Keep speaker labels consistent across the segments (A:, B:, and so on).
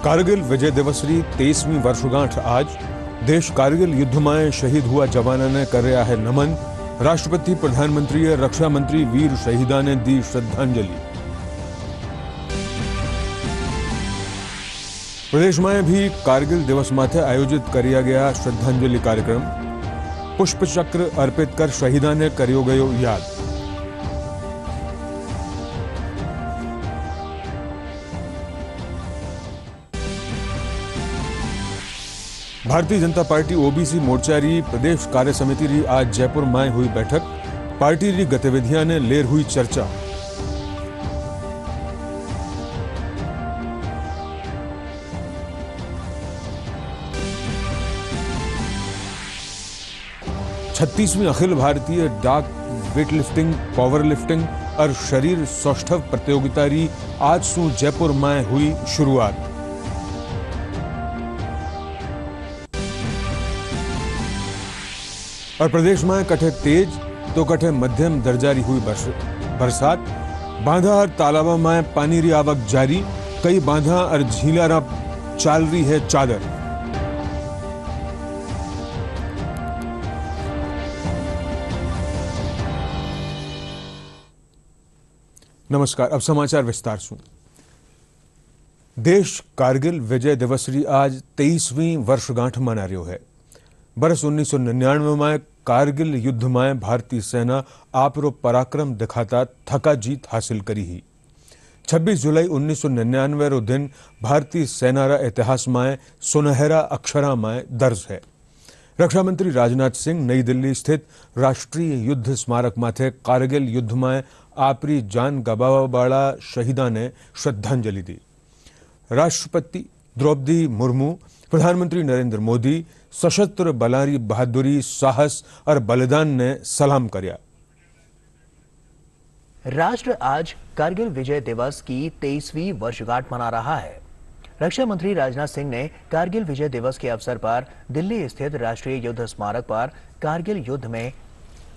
A: कारगिल विजय दिवस री 23वीं वर्षगांठ आज देश कारगिल युद्ध में शहीद हुआ जवानों ने कर रहा है नमन। राष्ट्रपति प्रधानमंत्री रक्षा मंत्री वीर शहीदा ने दी श्रद्धांजलि। प्रदेश में भी कारगिल दिवस माथे आयोजित किया गया श्रद्धांजलि कार्यक्रम। पुष्प चक्र अर्पित कर शहीदा ने करियो गयो याद। भारतीय जनता पार्टी ओबीसी मोर्चा री प्रदेश कार्य समिति री आज जयपुर में हुई बैठक। पार्टी री गतिविधियां ने लेर हुई चर्चा। छत्तीसवीं अखिल भारतीय डाक वेटलिफ्टिंग, पावर लिफ्टिंग और शरीर सौष्ठव प्रतियोगिता री आज सु जयपुर में हुई शुरुआत। और प्रदेश में कठे तेज तो कठे मध्यम दर्जारी हुई बरसात। बांधा और तालाबों में पानी री आवक जारी। कई बांधा और झीला चाल रही है चादर। नमस्कार, अब समाचार विस्तार से। देश कारगिल विजय दिवस री आज 23वीं वर्षगांठ मना रह्यो है। बरस 1999 में कारगिल युद्ध में भारतीय सेना आपरो पराक्रम दिखाता थका जीत हासिल करी ही। 26 जुलाई 1999 रो दिन भारतीय सेना रा इतिहास में सुनहरा अक्षरा में दर्ज है। रक्षा मंत्री राजनाथ सिंह नई दिल्ली स्थित राष्ट्रीय युद्ध स्मारक माथे कारगिल युद्ध में आपरी जान गवावा वाला शहीदा ने श्रद्धांजलि दी। राष्ट्रपति द्रौपदी मुर्मू, प्रधानमंत्री नरेंद्र मोदी सशस्त्र बलारी बहादुरी, साहस और बलिदान ने सलाम करया।
B: राष्ट्र आज कारगिल विजय दिवस की 23वीं वर्षगांठ मना रहा है। रक्षा मंत्री राजनाथ सिंह ने कारगिल विजय दिवस के अवसर पर दिल्ली स्थित राष्ट्रीय युद्ध स्मारक पर कारगिल युद्ध में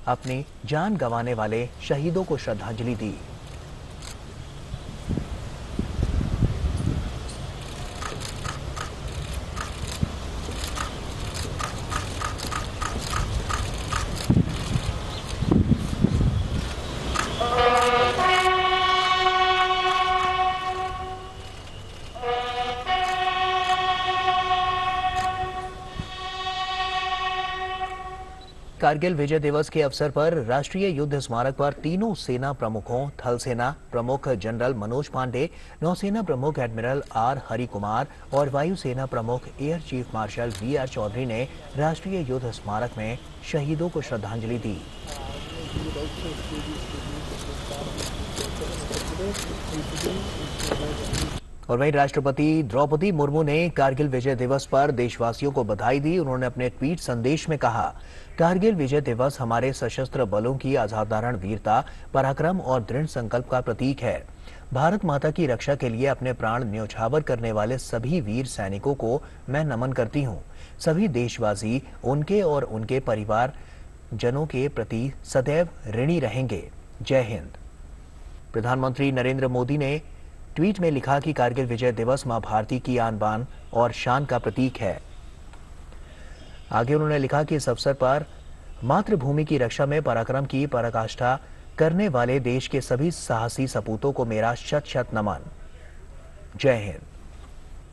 B: अपनी जान गंवाने वाले शहीदों को श्रद्धांजलि दी। कारगिल विजय दिवस के अवसर पर राष्ट्रीय युद्ध स्मारक पर तीनों सेना प्रमुखों, थल सेना प्रमुख जनरल मनोज पांडे, नौसेना प्रमुख एडमिरल आर हरि कुमार और वायुसेना प्रमुख air chief marshal V R. Chaudhary ने राष्ट्रीय युद्ध स्मारक में शहीदों को श्रद्धांजलि दी। और वहीं राष्ट्रपति द्रौपदी मुर्मू ने कारगिल विजय दिवस पर देशवासियों को बधाई दी। उन्होंने अपने ट्वीट संदेश में कहा, कारगिल विजय दिवस हमारे सशस्त्र बलों की असाधारण वीरता, पराक्रम और दृढ़ संकल्प का प्रतीक है। भारत माता की रक्षा के लिए अपने प्राण न्योछावर करने वाले सभी वीर सैनिकों को मैं नमन करती हूँ। सभी देशवासी उनके और उनके परिवार जनों के प्रति सदैव ऋणी रहेंगे। जय हिंद। प्रधानमंत्री नरेंद्र मोदी ने ट्वीट में लिखा कि कारगिल विजय दिवस मां भारती की आन बान और शान का प्रतीक है। आगे उन्होंने लिखा कि इस अवसर पर मातृभूमि की रक्षा में पराक्रम की पराकाष्ठा करने वाले देश के सभी साहसी सपूतों को मेरा शत शत नमन। जय हिंद।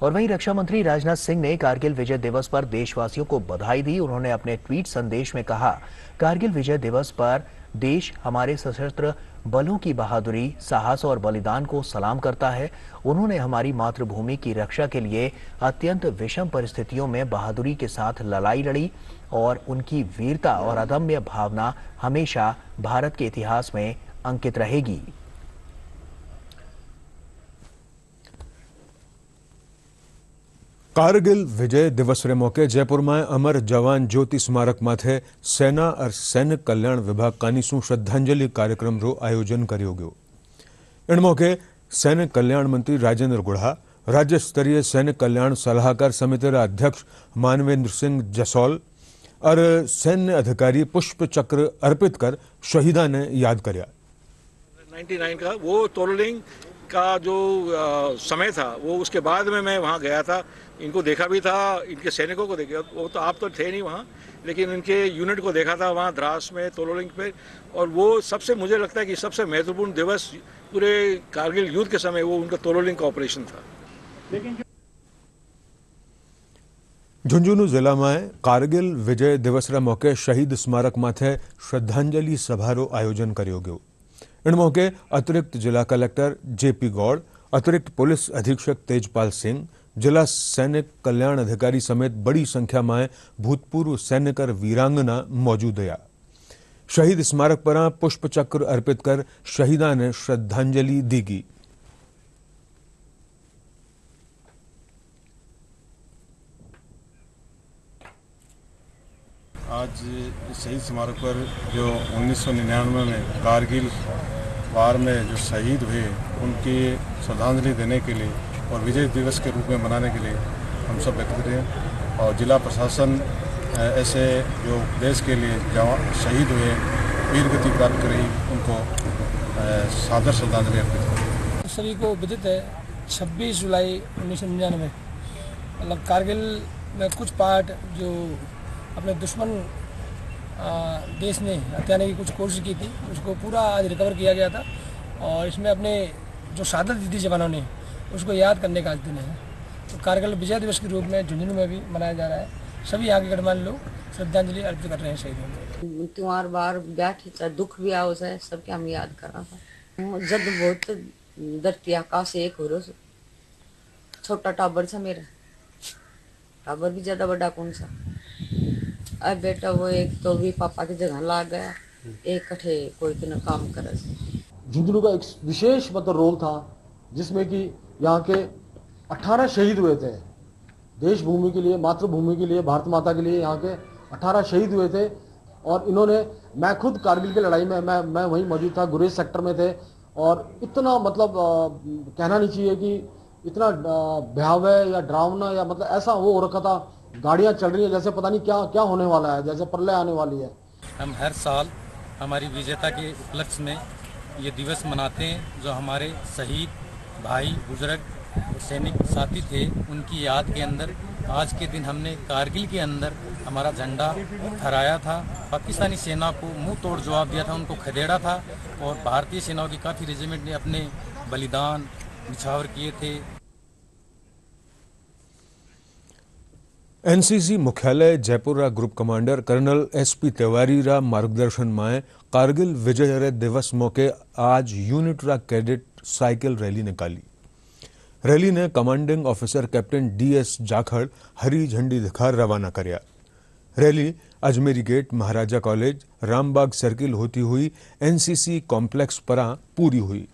B: और वहीं रक्षा मंत्री राजनाथ सिंह ने कारगिल विजय दिवस पर देशवासियों को बधाई दी। उन्होंने अपने ट्वीट संदेश में कहा, कारगिल विजय दिवस पर देश हमारे सशस्त्र बलों की बहादुरी, साहस और बलिदान को सलाम करता है। उन्होंने हमारी मातृभूमि की रक्षा के लिए अत्यंत विषम परिस्थितियों में बहादुरी के साथ लड़ाई लड़ी और उनकी वीरता और अदम्य भावना हमेशा भारत के इतिहास में अंकित रहेगी।
A: कारगिल विजय दिवस रे मौके जयपुर में अमर जवान ज्योति स्मारक माथे सेना और सैनिक कल्याण विभाग कानीसु श्रद्धांजलि कार्यक्रम रो आयोजन करियो गयो। इन मौके सैनिक कल्याण मंत्री राजेंद्र गुढ़ा, राज्य स्तरीय सैनिक कल्याण सलाहकार समिति रा अध्यक्ष मानवेंद्र सिंह जसौल और सैन्य अधिकारी पुष्प चक्र अर्पित कर शहीदा ने याद करया।
C: 99 का वो तोरलिंग का जो समय था वो उसके बाद में मैं वहाँ गया था, इनको देखा भी था, इनके सैनिकों को देखा। वो तो आप तो थे नहीं वहाँ, लेकिन इनके यूनिट को देखा था वहाँ द्रास में, तोलोलिंग पे। और वो सबसे, मुझे लगता है कि सबसे महत्वपूर्ण दिवस पूरे कारगिल युद्ध के समय वो उनका तोलोलिंग का ऑपरेशन था।
A: झुंझुनू जिला में कारगिल विजय दिवसના મોકે શહીદ સ્મારક માથે શ્રદ્ધાંજલિ સમારોહ આયોજન કર્યો ગયો। इन मौके अतिरिक्त जिला कलेक्टर जेपी गौड़, अतिरिक्त पुलिस अधीक्षक तेजपाल सिंह, जिला सैनिक कल्याण अधिकारी समेत बड़ी संख्या में भूतपूर्व सैनिक वीरांगना मौजूद रहा। शहीद स्मारक पर पुष्प चक्र अर्पित कर शहीदा ने श्रद्धांजलि दी गई।
D: आज शहीद स्मारक पर जो 1999 में कारगिल वार में जो शहीद हुए उनकी श्रद्धांजलि देने के लिए और विजय दिवस के रूप में मनाने के लिए हम सब एकत्रित हैं। और जिला प्रशासन ऐसे जो देश के लिए शहीद हुए, वीर गति प्राप्त कर रही, उनको सादर श्रद्धांजलि अर्पित करें।
E: सभी को विदित है 26 जुलाई 1999 मतलब कारगिल में कुछ पार्ट जो अपने दुश्मन देश ने हत्याने की कुछ कोशिश की थी, उसको पूरा आज रिकवर किया गया था। और इसमें अपने जो शहादत दी थी जवानों ने, उसको याद करने का आज दिन है। तो कारगिल विजय दिवस के रूप में झुंझुनू में भी मनाया जा रहा है। सभी यहाँ के गणमान्य लोग श्रद्धांजलि अर्पित कर रहे हैं शहीदों को।
F: त्योहार बार बैठे दुख भी आओ है, सबके हम याद कर रहा था। जद बहुत धरती आकाश एक हो रहा, छोटा टाबर था मेरा, टाबर भी ज्यादा बड़ा कौन सा। अब बेटा वो एक तो भी पापा की जगह ला गया, एक कठे कोई तो न काम करे।
G: झुंझुनू का एक विशेष मतलब रोल था जिसमें कि यहाँ के 18 शहीद हुए थे देश भूमि के लिए, मातृभूमि के लिए, भारत माता के लिए। यहाँ के 18 शहीद हुए थे और इन्होंने, मैं खुद कारगिल की लड़ाई में मैं वहीं मौजूद था, गुरेज सेक्टर में थे। और इतना मतलब कहना नहीं चाहिए कि इतना भयावह या डरावना या मतलब ऐसा हो रखा था, गाड़ियां चल रही है जैसे पता नहीं क्या क्या होने वाला है, जैसे प्रलय आने वाली है।
H: हम हर साल हमारी विजेता के उपलक्ष्य में ये दिवस मनाते हैं। जो हमारे शहीद भाई बुजुर्ग सैनिक साथी थे, उनकी याद के अंदर आज के दिन हमने कारगिल के अंदर हमारा झंडा फहराया था। पाकिस्तानी सेना को मुंह तोड़ जवाब दिया था, उनको खदेड़ा था। और भारतीय सेनाओं की काफ़ी रेजिमेंट ने अपने बलिदान निछावर किए थे।
A: एनसीसी मुख्यालय Jaipur group commander colonel SP Tiwari रा मार्गदर्शन में कारगिल विजय दिवस मौके आज यूनिट रा कैडेट साइकिल रैली निकाली। रैली ने commanding officer captain DS Jakhar हरी झंडी दिखा रवाना करया। Rally Ajmeri Gate, Maharaja College, Rambagh Circle होती हुई एनसीसी कॉम्प्लेक्स पर पूरी हुई।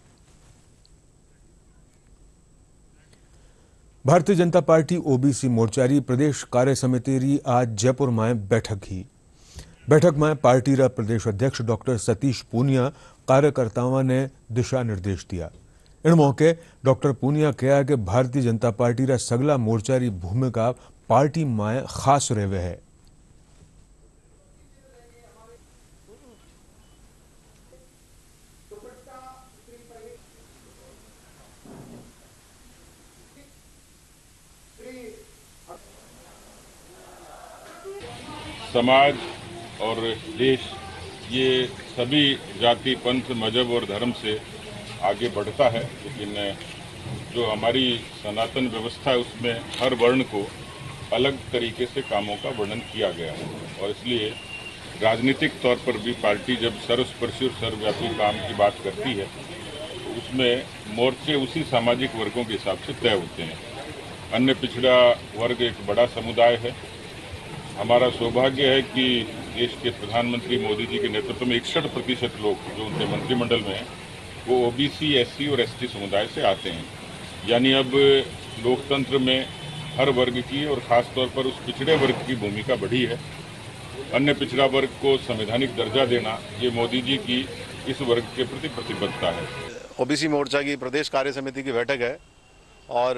A: भारतीय जनता पार्टी ओबीसी मोर्चारी प्रदेश कार्य समिति री आज जयपुर में बैठक ही। बैठक में पार्टी रा प्रदेश अध्यक्ष डॉक्टर सतीश पूनिया कार्यकर्ताओं ने दिशा निर्देश दिया। इन मौके डॉक्टर पूनिया कहा कि भारतीय जनता पार्टी रा सगला मोर्चारी भूमिका पार्टी में खास रहे है।
I: समाज और देश ये सभी जाति, पंथ, मजहब और धर्म से आगे बढ़ता है, लेकिन जो हमारी सनातन व्यवस्था है उसमें हर वर्ण को अलग तरीके से कामों का वर्णन किया गया है। और इसलिए राजनीतिक तौर पर भी पार्टी जब सर्वस्पर्शी और सर्वव्यापी काम की बात करती है तो उसमें मोर्चे उसी सामाजिक वर्गों के हिसाब से तय होते हैं। अन्य पिछड़ा वर्ग एक बड़ा समुदाय है। हमारा सौभाग्य है कि देश के प्रधानमंत्री मोदी जी के नेतृत्व में 61% लोग जो उनके मंत्रिमंडल में हैं वो ओबीसी, एससी और एसटी समुदाय से आते हैं। यानी अब लोकतंत्र में हर वर्ग की और ख़ास तौर पर उस पिछड़े वर्ग की भूमिका बढ़ी है। अन्य पिछड़ा वर्ग को संवैधानिक दर्जा देना ये मोदी जी की इस वर्ग के प्रति प्रतिबद्धता है।
J: ओबीसी मोर्चा की प्रदेश कार्य समिति की बैठक है और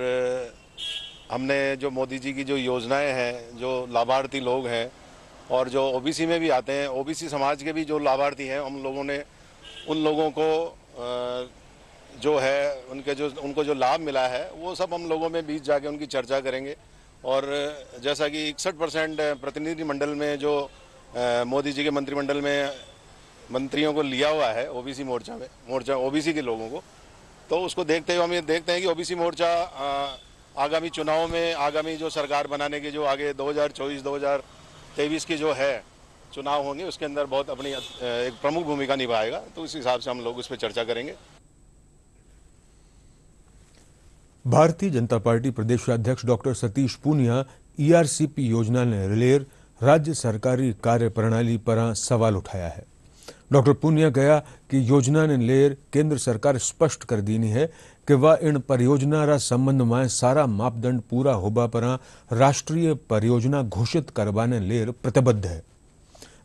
J: हमने जो मोदी जी की जो योजनाएं हैं, जो लाभार्थी लोग हैं और जो ओबीसी में भी आते हैं, ओबीसी समाज के भी जो लाभार्थी हैं, हम लोगों ने उन लोगों को जो है उनको जो लाभ मिला है वो सब हम लोगों में बीच जाके उनकी चर्चा करेंगे। और जैसा कि 61% प्रतिनिधिमंडल में जो मोदी जी के मंत्रिमंडल में मंत्रियों को लिया हुआ है ओबीसी मोर्चा ओबीसी के लोगों को, तो उसको देखते हुए हम ये देखते हैं कि ओबीसी मोर्चा आगामी चुनाव में आगामी जो सरकार बनाने के जो आगे 2024-2023 की जो है चुनाव होंगे उसके अंदर बहुत अपनी एक प्रमुख भूमिका निभाएगा। तो इस हिसाब से हम लोग उस पर चर्चा करेंगे।
A: भारतीय जनता पार्टी प्रदेश अध्यक्ष डॉक्टर सतीश पूनिया ईआरसीपी योजना ने रिलेर राज्य सरकारी कार्य प्रणाली पर सवाल उठाया है। डॉक्टर पूनिया कहा कि योजना ने लेर केंद्र सरकार स्पष्ट कर दीनी है कि वह इन परियोजना रा संबंध में सारा मापदंड पूरा होबा पर राष्ट्रीय परियोजना घोषित करवाने लेर प्रतिबद्ध है।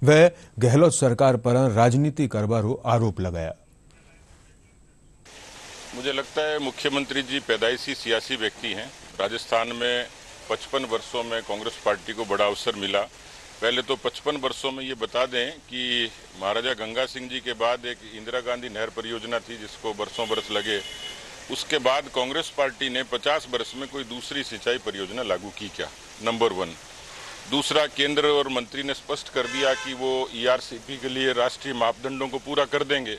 A: वह गहलोत सरकार पर राजनीति करवारो आरोप लगाया।
I: मुझे लगता है मुख्यमंत्री जी पैदाइशी सियासी व्यक्ति हैं। राजस्थान में 55 वर्षों में कांग्रेस पार्टी को बड़ा अवसर मिला। पहले तो 55 वर्षों में ये बता दें कि महाराजा गंगा सिंह जी के बाद एक इंदिरा गांधी नहर परियोजना थी जिसको बरसों बरस लगे। उसके बाद कांग्रेस पार्टी ने 50 वर्ष में कोई दूसरी सिंचाई परियोजना लागू की क्या, नंबर 1। दूसरा, केंद्र और मंत्री ने स्पष्ट कर दिया कि वो ईआरसीपी के लिए राष्ट्रीय मापदंडों को पूरा कर देंगे,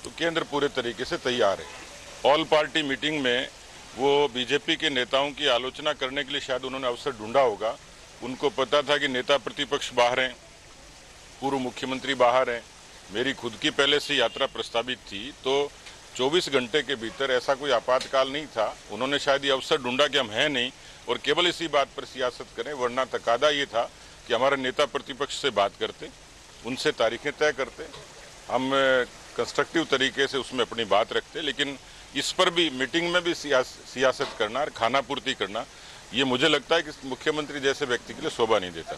I: तो केंद्र पूरे तरीके से तैयार है। ऑल पार्टी मीटिंग में वो बीजेपी के नेताओं की आलोचना करने के लिए शायद उन्होंने अवसर ढूंढा होगा। उनको पता था कि नेता प्रतिपक्ष बाहर हैं, पूर्व मुख्यमंत्री बाहर हैं, मेरी खुद की पहले से यात्रा प्रस्तावित थी, तो 24 घंटे के भीतर ऐसा कोई आपातकाल नहीं था। उन्होंने शायद ये अवसर ढूंढा कि हम हैं नहीं और केवल इसी बात पर सियासत करें, वरना तकादा ये था कि हमारे नेता प्रतिपक्ष से बात करते, उनसे तारीखें तय करते, हम कंस्ट्रक्टिव तरीके से उसमें अपनी बात रखते। लेकिन इस पर भी मीटिंग में भी सियासत करना और खाना पूर्ति करना, ये मुझे लगता है कि मुख्यमंत्री जैसे व्यक्ति के लिए शोभा नहीं देता।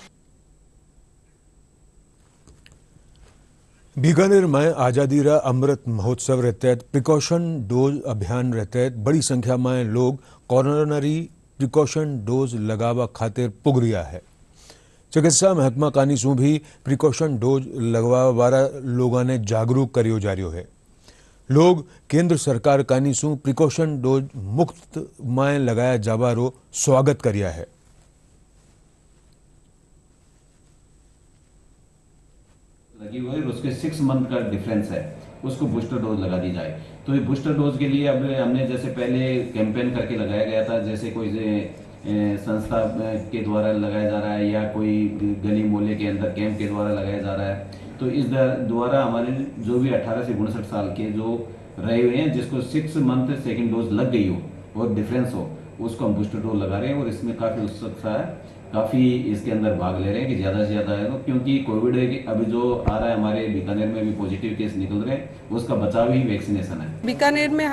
A: बीकानेर में आजादी रा अमृत महोत्सव के तहत प्रिकॉशन डोज अभियान के तहत बड़ी संख्या में लोग कोरोनरी प्रिकॉशन डोज लगावा खातिर पुग रिया है। चिकित्सा महकमा कानी सू भी प्रिकॉशन डोज लगवा वाला लोगों ने जागरूक करियो जा रही है। लोग केंद्र सरकार कानी सू प्रिकॉशन डोज मुफ्त में लगाया जावारो स्वागत करिया है।
K: लगी हुई और उसके 6 मंथ का डिफरेंस है, उसको बूस्टर डोज लगा दी जाए। तो ये बूस्टर डोज के लिए अब हमने जैसे पहले कैंपेन करके लगाया गया था, जैसे कोई संस्था के द्वारा लगाया जा रहा है या कोई गली मोहल्ले के अंदर कैंप के द्वारा लगाया जा रहा है। तो इस द्वारा हमारे जो भी 18 से 59 साल के जो रहे हुए हैं, जिसको 6 मंथ सेकेंड डोज लग गई हो और डिफरेंस हो, उसको हम बूस्टर डोज लगा रहे हैं। और इसमें काफ़ी उत्सुकता है, काफ़ी इसके अंदर भाग ले रहे हैं कि ज़्यादा से ज़्यादा है, क्योंकि कोविड अभी जो आ रहा है हमारे बीकानेर में भी पॉजिटिव केस निकल रहे हैं, उसका बचाव ही वैक्सीनेशन है।
L: बीकानेर में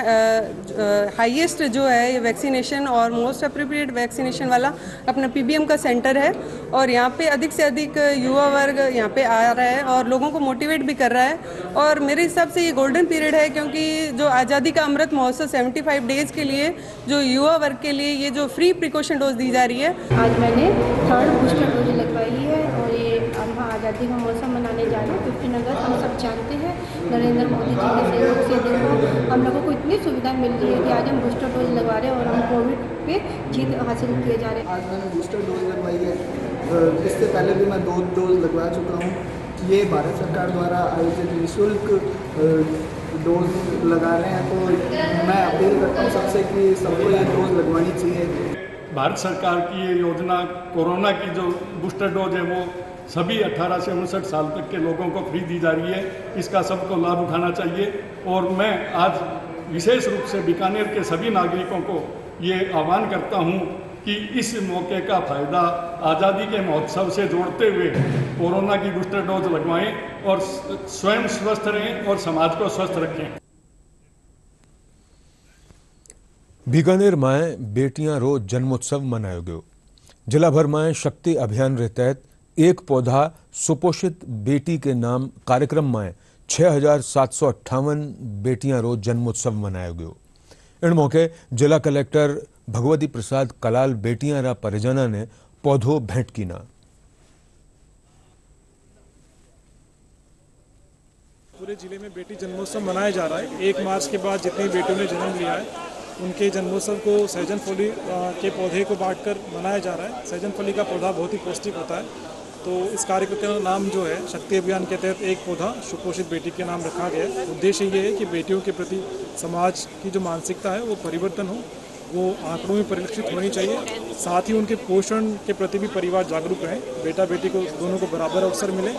L: हाईएस्ट जो है ये वैक्सीनेशन और मोस्ट अप्रोप्रिएट वैक्सीनेशन वाला अपना पीबीएम का सेंटर है और यहाँ पे अधिक से अधिक युवा वर्ग यहाँ पे आ रहा है और लोगों को मोटिवेट भी कर रहा है। और मेरे हिसाब से ये गोल्डन पीरियड है, क्योंकि जो आज़ादी का अमृत महोत्सव 75 डेज के लिए जो युवा वर्ग के लिए ये जो फ्री प्रिकॉशन डोज दी जा रही है।
M: आज मैंने 3rd बूस्टर डोज लगवाई है और ये हम आज़ादी का मौसम मनाने जा रहे हैं। 15 अगस्त हम सब जानते हैं, नरेंद्र मोदी जी के सहयोग से देखो हम लोगों को इतनी सुविधा मिल रही है कि आज हम बूस्टर डोज लगवा रहे हैं और हम कोविड पे जीत हासिल किए जा रहे हैं।
N: आज मैंने बूस्टर डोज लगवाई है, इससे पहले भी मैं 2 डोज लगवा चुका हूँ। ये भारत सरकार द्वारा आयोजित निःशुल्क डोज लगा रहे हैं, तो मैं अपील करता हूँ सबसे कि सबको ये डोज लगवानी चाहिए।
O: भारत सरकार की ये योजना कोरोना की जो बूस्टर डोज है वो सभी 18 से 59 साल तक के लोगों को फ्री दी जा रही है। इसका सबको लाभ उठाना चाहिए और मैं आज विशेष रूप से बीकानेर के सभी नागरिकों को ये आह्वान करता हूँ कि इस मौके का फ़ायदा आज़ादी के महोत्सव से जोड़ते हुए कोरोना की बूस्टर डोज लगवाएं और स्वयं स्वस्थ रहें और समाज को स्वस्थ रखें।
A: बीकानेर में बेटियां रो जन्मोत्सव मनायो गयो। जिला भर में शक्ति अभियान के तहत एक पौधा सुपोषित बेटी के नाम कार्यक्रम में 6758 बेटियां रो जन्मोत्सव मनायो गयो। इन मौके जिला कलेक्टर भगवती प्रसाद कलाल बेटियां रा परिजना ने पौधो भेंट कीना।
P: पूरे जिले में बेटी जन्मोत्सव मनाया जा रहा है। 1 मार्च के बाद जितनी बेटियों ने जन्म लिया है उनके जन्मोत्सव को सहजन फली के पौधे को बांटकर मनाया जा रहा है। सहजन फली का पौधा बहुत ही पौष्टिक होता है, तो इस कार्यक्रम का नाम जो है शक्ति अभियान के तहत एक पौधा सुपोषित बेटी के नाम रखा गया है। उद्देश्य ये है कि बेटियों के प्रति समाज की जो मानसिकता है वो परिवर्तन हो, वो आंकड़ों में परिलक्षित होनी चाहिए। साथ ही उनके पोषण के प्रति भी परिवार जागरूक रहे, बेटा बेटी को दोनों को बराबर अवसर मिले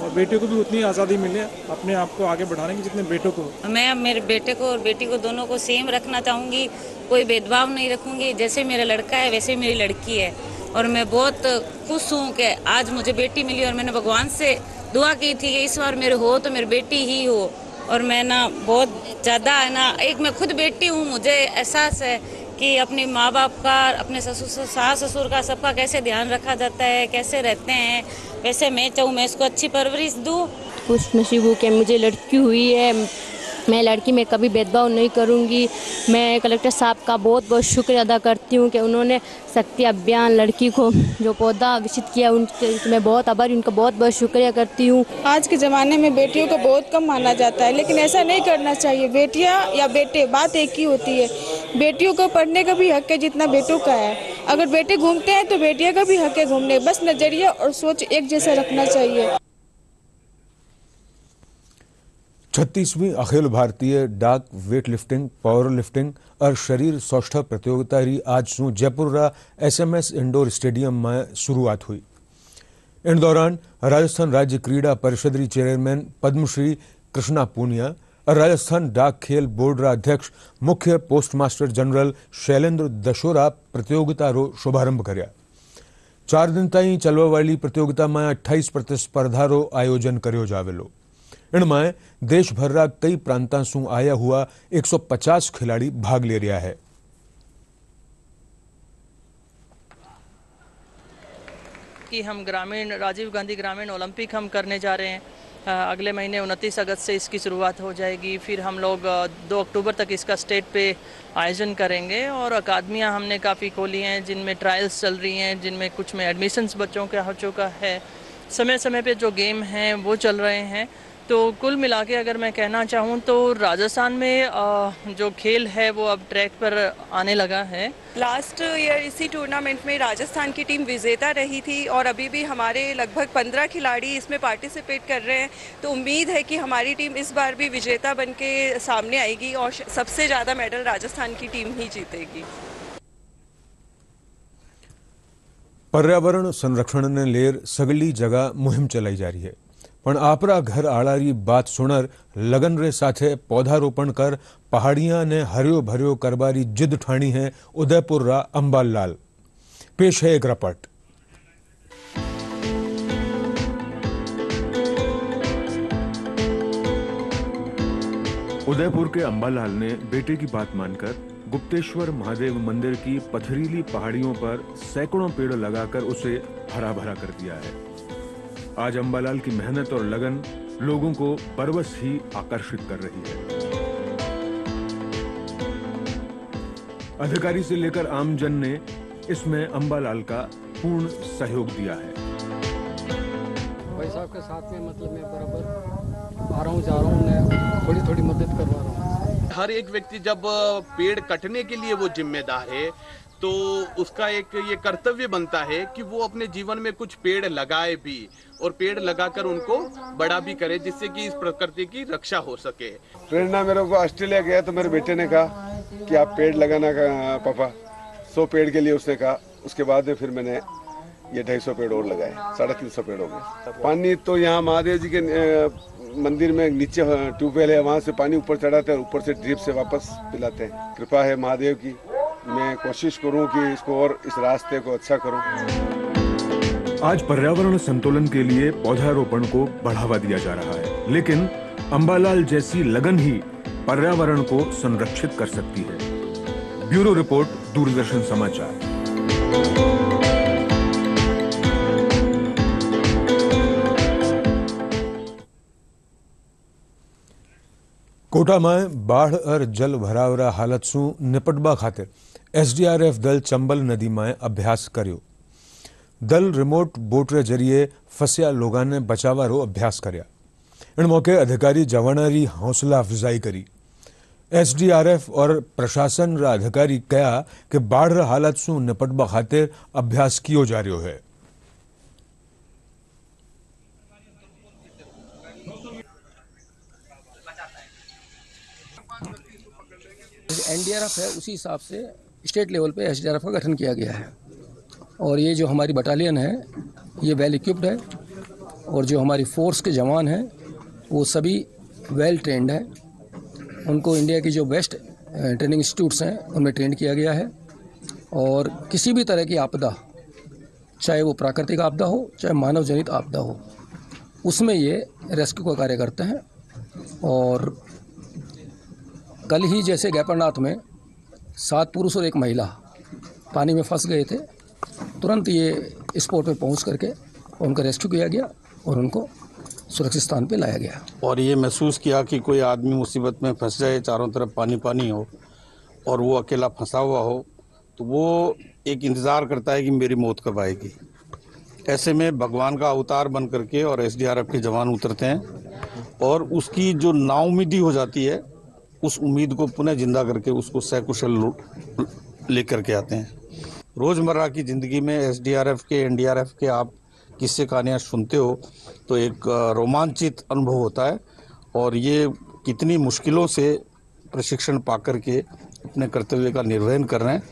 P: और बेटियों को भी उतनी आज़ादी मिले अपने आप को आगे बढ़ाने की जितने बेटों को।
Q: मैं मेरे बेटे को और बेटी को दोनों को सेम रखना चाहूँगी, कोई भेदभाव नहीं रखूँगी। जैसे मेरा लड़का है वैसे मेरी लड़की है और मैं बहुत खुश हूँ कि आज मुझे बेटी मिली और मैंने भगवान से दुआ की थी कि इस बार मेरे हो तो मेरी बेटी ही हो। और मैं ना बहुत ज़्यादा है ना, एक मैं खुद बेटी हूँ, मुझे एहसास है कि अपने माँ बाप का, अपने सास ससुर का, सबका कैसे ध्यान रखा जाता है, कैसे रहते हैं, वैसे मैं चाहूँ मैं इसको अच्छी परवरिश दूँ।
R: खुश नसीब हूँ कि मुझे लड़की हुई है। मैं लड़की में कभी भेदभाव नहीं करूँगी। मैं कलेक्टर साहब का बहुत बहुत शुक्रिया अदा करती हूँ कि उन्होंने शक्ति अभियान लड़की को जो पौधा विकसित किया, उनके मैं बहुत आभारी, उनका बहुत बहुत शुक्रिया करती हूँ।
S: आज के ज़माने में बेटियों को बहुत कम माना जाता है, लेकिन ऐसा नहीं करना चाहिए। बेटियाँ या बेटे बात एक ही होती है। बेटियों को पढ़ने का भी हक है जितना बेटों का है। अगर बेटे घूमते हैं तो बेटियों का भी हक है घूमने। बस नज़रिया और सोच एक जैसा रखना चाहिए।
A: 36वीं अखिल भारतीय डाक वेट लिफ्टिंग, पावर लिफ्टिंग और शरीर सौष्ठव प्रतियोगिता री आज शू जयपुर रा SMS इंडोर स्टेडियम में शुरुआत हुई। इन दौरान राजस्थान राज्य क्रीड़ा परिषद री चेयरमैन पद्मश्री कृष्णा पूनिया और राजस्थान डाक खेल बोर्ड रा अध्यक्ष मुख्य पोस्टमास्टर जनरल शैलेंद्र दशोरा प्रतियोगिता रो शुभारंभ कर्या। 4 दिन ताईं चलवा वाली प्रतियोगिता में 28 प्रतिस्पर्धा रो आयोजन कर्यो जावेलो। इनमें देश भर रा कई प्रांतां सु आया हुआ 150 खिलाड़ी भाग ले रहा है।
T: कि हम ग्रामीण राजीव गांधी ग्रामीण ओलंपिक हम करने जा रहे हैं। अगले महीने 29 अगस्त से इसकी शुरुआत हो जाएगी। फिर हम लोग 2 अक्टूबर तक इसका स्टेट पे आयोजन करेंगे और अकादमियां हमने काफ़ी खोली हैं जिनमें ट्रायल्स चल रही हैं, जिनमें कुछ में एडमिशन्स बच्चों का हो चुका है। समय समय पे जो गेम हैं वो चल रहे हैं। तो कुल मिला के अगर मैं कहना चाहूँ तो राजस्थान में जो खेल है वो अब ट्रैक पर आने लगा है।
U: लास्ट ईयर इसी टूर्नामेंट में राजस्थान की टीम विजेता रही थी और अभी भी हमारे लगभग 15 खिलाड़ी इसमें पार्टिसिपेट कर रहे हैं। तो उम्मीद है कि हमारी टीम इस बार भी विजेता बन के सामने आएगी और सबसे ज़्यादा मेडल राजस्थान की टीम ही जीतेगी।
A: पर्यावरण संरक्षण ने लेर सगली जगह मुहिम चलाई जा रही है, पण आपरा घर आळारी बात सुनर लगन रे साथे पौधारोपण कर पहाड़ियां ने हरियो भरियो करबारी जिद ठाणी है उदयपुर रा अंबाल लाल। पेश है एक रिपोर्ट। उदयपुर के अंबालाल ने बेटे की बात मानकर गुप्तेश्वर महादेव मंदिर की पथरीली पहाड़ियों पर सैकड़ों पेड़ लगाकर उसे हरा भरा कर दिया है। आज अंबालाल की मेहनत और लगन लोगों को परवश ही आकर्षित कर रही है। अधिकारी से लेकर आमजन ने इसमें अंबालाल का पूर्ण सहयोग दिया है।
V: भाई साहब के साथ में मतलब मैं बराबर आ रहा हूँ, जा रहा हूँ, मैं थोड़ी थोड़ी मदद करवा रहा हूँ।
W: हर एक व्यक्ति जब पेड़ कटने के लिए वो जिम्मेदार है तो उसका एक ये कर्तव्य बनता है कि वो अपने जीवन में कुछ पेड़ लगाए भी और पेड़ लगाकर उनको बड़ा भी करे, जिससे कि इस प्रकृति की रक्षा हो सके।
X: प्रेरणा मेरे को ऑस्ट्रेलिया गया तो मेरे बेटे ने कहा कि आप पेड़ लगाना पापा, 100 पेड़ के लिए उसने कहा। उसके बाद में फिर मैंने ये 250 पेड़ और लगाए, 350 पेड़ हो गए। पानी तो यहाँ महादेव जी के मंदिर में नीचे ट्यूबवेल है, वहाँ से पानी ऊपर चढ़ाते हैं और ऊपर से ड्रिप से वापस पिलाते हैं। कृपा है महादेव की, मैं कोशिश करूं कि इसको और इस रास्ते को अच्छा करूं।
A: आज पर्यावरण संतुलन के लिए पौधारोपण को बढ़ावा दिया जा रहा है, लेकिन अंबालाल जैसी लगन ही पर्यावरण को संरक्षित कर सकती है। ब्यूरो रिपोर्ट, दूरदर्शन समाचार। कोटा में बाढ़ और जल भरावरा हालत सु निपटबा खातिर SDRF दल चंबल नदी में अभ्यास कर्यो। दल रिमोट बोट रे जरिए फंसिया लोगों ने बचावारो अभ्यास कर्या। इन मौके अधिकारी जवानारी हौसला अफजाई करी। SDRF और प्रशासन रा अधिकारी कहा कि बाढ़ रा हालात सु निपटवा खातिर अभ्यास कियो जा रह्यो है।
B: NDRF है, उसी हिसाब से स्टेट लेवल पे SDRF का गठन किया गया है और ये जो हमारी बटालियन है ये वेल इक्विप्ड है और जो हमारी फोर्स के जवान हैं वो सभी वेल ट्रेंड हैं। उनको इंडिया की जो बेस्ट ट्रेनिंग इंस्टीट्यूट्स हैं उनमें ट्रेंड किया गया है और किसी भी तरह की आपदा, चाहे वो प्राकृतिक आपदा हो चाहे मानव जनित आपदा हो, उसमें ये रेस्क्यू का कार्य करते हैं। और कल ही जैसे गैपरनाथ में 7 पुरुष और 1 महिला पानी में फंस गए थे, तुरंत ये स्पॉट पे पहुंच करके उनका रेस्क्यू किया गया और उनको सुरक्षित स्थान पे लाया गया।
C: और ये महसूस किया कि कोई आदमी मुसीबत में फंस जाए, चारों तरफ पानी पानी हो और वो अकेला फंसा हुआ हो, तो वो एक इंतज़ार करता है कि मेरी मौत कब आएगी। ऐसे में भगवान का अवतार बन करके और SDRF के जवान उतरते हैं और उसकी जो नाउमीदी हो जाती है, उस उम्मीद को पुनः जिंदा करके उसको सकुशल लेकर के आते हैं। रोज़मर्रा की ज़िंदगी में SDRF के NDRF के आप किस्से कहानियाँ सुनते हो तो एक रोमांचित अनुभव होता है और ये कितनी मुश्किलों से प्रशिक्षण पाकर के अपने कर्तव्य का निर्वहन कर रहे हैं।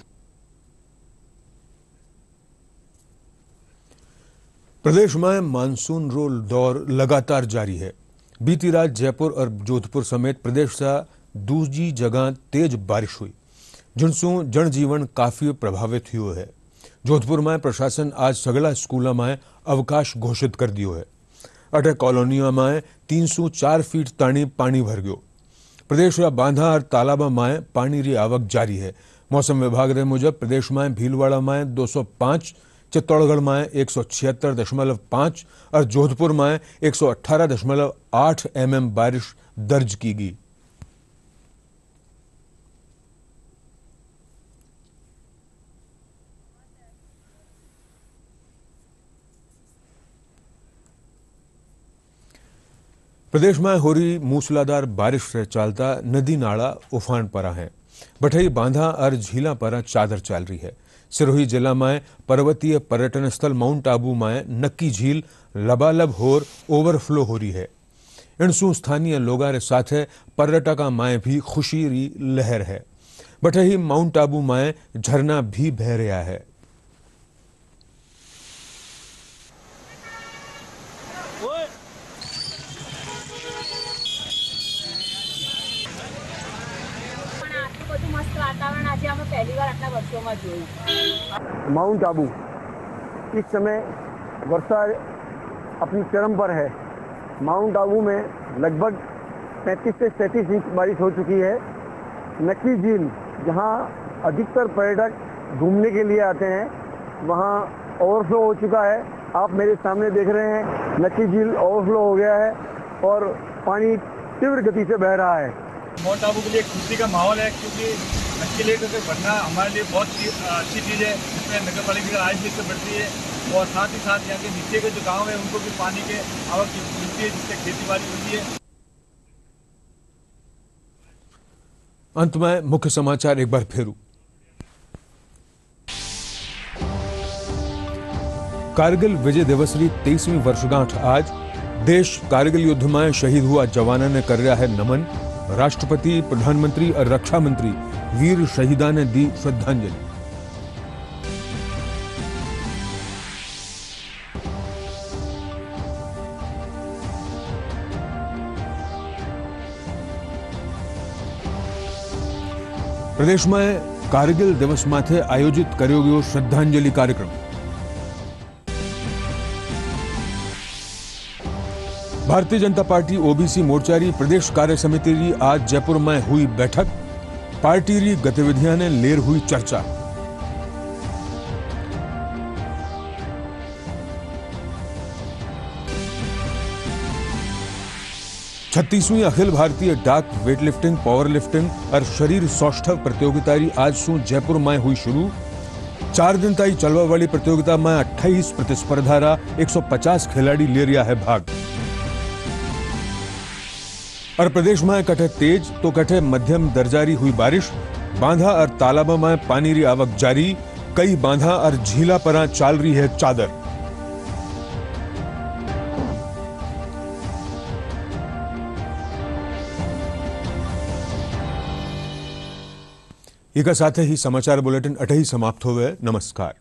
A: प्रदेश में मानसून रो दौर लगातार जारी है। बीती रात जयपुर और जोधपुर समेत प्रदेश से दूसरी जगह तेज बारिश हुई, जिनसू जनजीवन काफी प्रभावित हुआ है। जोधपुर में प्रशासन आज सगला स्कूलों में अवकाश घोषित कर दियो है। अटे कॉलोनियों में 304 फीट ताणी पानी भर गयो। प्रदेश रा बांधा और तालाबा में पानी री आवक जारी है। मौसम विभाग रे मुजब प्रदेश में भीलवाड़ा में 205, चित्तौड़गढ़ में 176.5 और जोधपुर में 118.8 mm बारिश दर्ज की गई। प्रदेश में हो रही मूसलाधार बारिश से चलता नदी नाला उफान परा है। बठई बांधा और झीला पर चादर चल रही है। सिरोही जिला में पर्वतीय पर्यटन स्थल माउंट आबू में नक्की झील लबालब होर ओवरफ्लो हो रही है। इनसू स्थानीय लोगों के साथ पर्यटकों में भी खुशी री लहर है। बठई माउंट आबू में झरना भी बह रहा है।
D: माउंट आबू इस समय वर्षा अपनी चरम पर है। माउंट आबू में लगभग 35 से 37 इंच बारिश हो चुकी है। नक्की झील जहां अधिकतर पर्यटक घूमने के लिए आते हैं, वहां ओवरफ्लो हो चुका है। आप मेरे सामने देख रहे हैं, नक्की झील ओवरफ्लो हो गया है और पानी तीव्र गति से बह रहा है।
E: माउंट आबू के लिए खुशी का माहौल है, क्योंकि नक्की लेक से बढ़ना हमारे लिए बहुत अच्छी चीज़ है। इसमें नगर पालिका की आय भी इससे बढ़ती है और साथ ही साथ यहाँ के नीचे के जो गांव है उनको भी पानी के आवक मिलती है, जिससे खेती बाड़ी होती है।
A: अंत में मुख्य समाचार एक बार फिर। कारगिल विजय दिवस की 23वीं वर्षगांठ आज। देश कारगिल युद्ध में शहीद हुआ जवानों ने कर रहा है नमन। राष्ट्रपति, प्रधानमंत्री और रक्षा मंत्री वीर शहीदा ने दी श्रद्धांजलि। प्रदेश में कारगिल दिवस माथे आयोजित कर्यो गयो श्रद्धांजलि कार्यक्रम। भारतीय जनता पार्टी ओबीसी मोर्चारी प्रदेश कार्य समिति की आज जयपुर में हुई बैठक। पार्टी की गतिविधियां ने लेर हुई चर्चा। छत्तीसवीं अखिल भारतीय डाक वेटलिफ्टिंग, पावर लिफ्टिंग और शरीर सौष्ठव प्रतियोगिता आज सु जयपुर में हुई शुरू। 4 दिन तक चलने वाली प्रतियोगिता में 28 प्रतिस्पर्धा 150 खिलाड़ी ले रहा है भाग। और प्रदेश में कटे तेज तो कटे मध्यम दर्जारी हुई बारिश। बांधा और तालाबा में पानी री आवक जारी। कई बांधा और झीला पर चाल रही है चादर। एक साथ ही समाचार बुलेटिन अठही समाप्त होवे। नमस्कार।